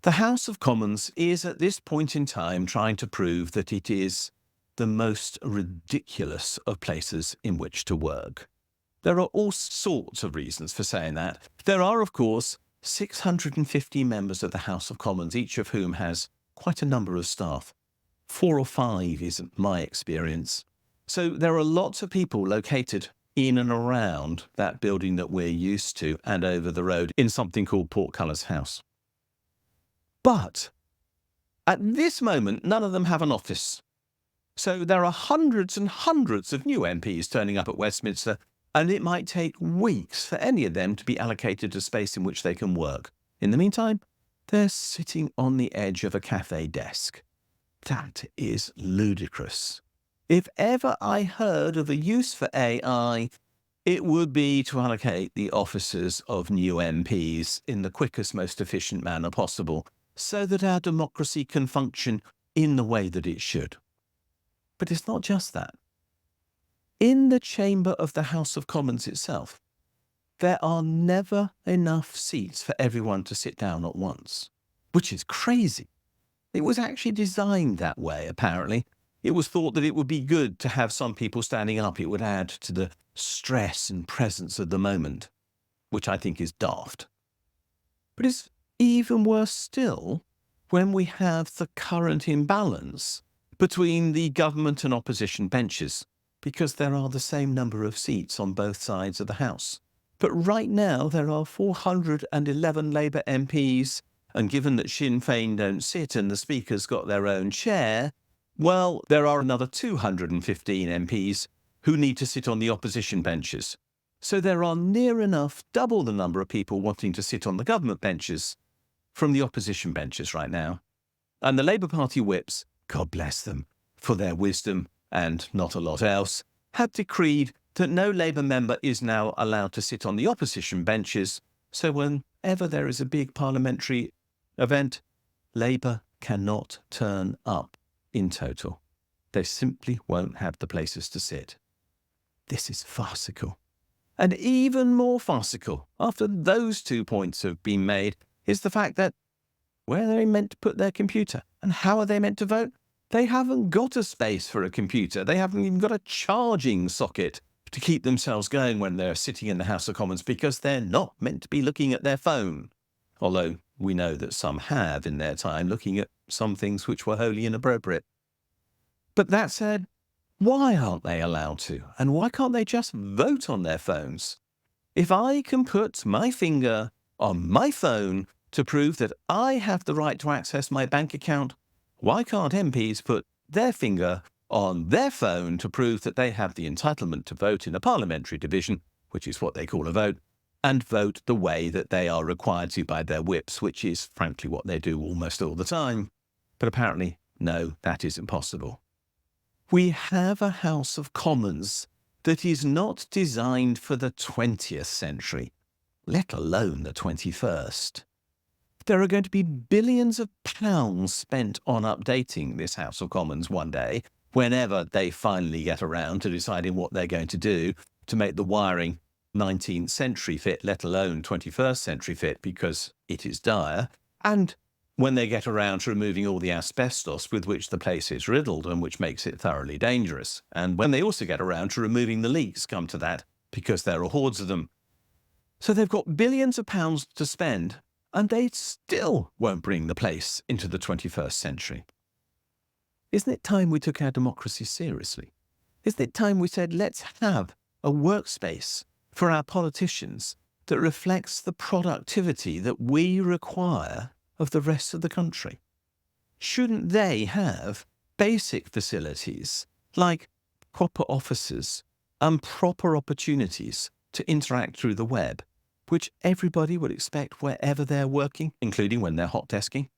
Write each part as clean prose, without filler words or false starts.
The House of Commons is at this point in time trying to prove that it is the most ridiculous of places in which to work. There are all sorts of reasons for saying that. There are, of course, 650 members of the House of Commons, each of whom has quite a number of staff. 4 or 5 is my experience. So there are lots of people located in and around that building that we're used to and over the road in something called Portcullis House. But at this moment, none of them have an office. So there are hundreds and hundreds of new MPs turning up at Westminster, and it might take weeks for any of them to be allocated a space in which they can work. In the meantime, they're sitting on the edge of a cafe desk. That is ludicrous. If ever I heard of a use for AI, it would be to allocate the offices of new MPs in the quickest, most efficient manner possible, so that our democracy can function in the way that it should. But it's not just that. In the chamber of the House of Commons itself, there are never enough seats for everyone to sit down at once, which is crazy. It was actually designed that way, apparently. It was thought that it would be good to have some people standing up. It would add to the stress and presence of the moment, which I think is daft. But it's even worse still when we have the current imbalance between the government and opposition benches, because there are the same number of seats on both sides of the House. But right now there are 411 Labour MPs, and given that Sinn Féin don't sit and the Speaker's got their own chair, well, there are another 215 MPs who need to sit on the opposition benches. So there are near enough double the number of people wanting to sit on the government benches from the opposition benches right now. And the Labour Party whips, God bless them, for their wisdom and not a lot else, have decreed that no Labour member is now allowed to sit on the opposition benches, so whenever there is a big parliamentary event, Labour cannot turn up in total. They simply won't have the places to sit. This is farcical. And even more farcical, after those 2 points have been made, is the fact that where are they meant to put their computer? And how are they meant to vote? They haven't got a space for a computer. They haven't even got a charging socket to keep themselves going when they're sitting in the House of Commons, because they're not meant to be looking at their phone. Although we know that some have in their time, looking at some things which were wholly inappropriate. But that said, why aren't they allowed to? And why can't they just vote on their phones? If I can put my finger on my phone to prove that I have the right to access my bank account, why can't MPs put their finger on their phone to prove that they have the entitlement to vote in a parliamentary division, which is what they call a vote, and vote the way that they are required to by their whips, which is frankly what they do almost all the time? But apparently, no, that isn't possible. We have a House of Commons that is not designed for the 20th century, let alone the 21st. There are going to be billions of pounds spent on updating this House of Commons one day, whenever they finally get around to deciding what they're going to do to make the wiring 19th century fit, let alone 21st century fit, because it is dire, and when they get around to removing all the asbestos with which the place is riddled and which makes it thoroughly dangerous, and when they also get around to removing the leaks, come to that, because there are hordes of them. So they've got billions of pounds to spend, and they still won't bring the place into the 21st century. Isn't it time we took our democracy seriously? Isn't it time we said, let's have a workspace for our politicians that reflects the productivity that we require of the rest of the country? Shouldn't they have basic facilities like proper offices and proper opportunities to interact through the web, which everybody would expect wherever they're working, including when they're hot desking?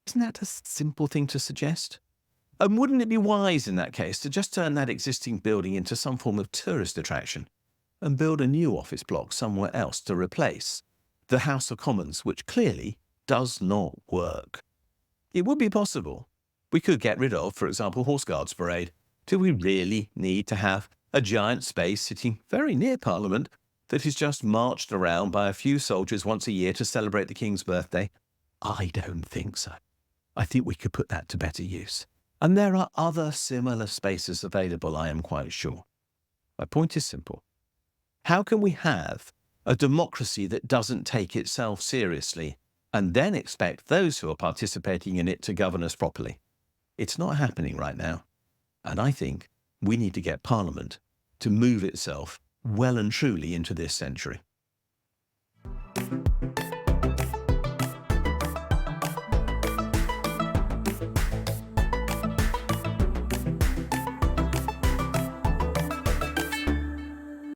Isn't that a simple thing to suggest? And wouldn't it be wise in that case to just turn that existing building into some form of tourist attraction and build a new office block somewhere else to replace the House of Commons, which clearly does not work? It would be possible. We could get rid of, for example, Horse Guards Parade. Do we really need to have a giant space sitting very near Parliament that is just marched around by a few soldiers once a year to celebrate the King's birthday? I don't think so. I think we could put that to better use. And there are other similar spaces available, I am quite sure. My point is simple. How can we have a democracy that doesn't take itself seriously and then expect those who are participating in it to govern us properly? It's not happening right now. And I think we need to get Parliament to move itself well and truly into this century.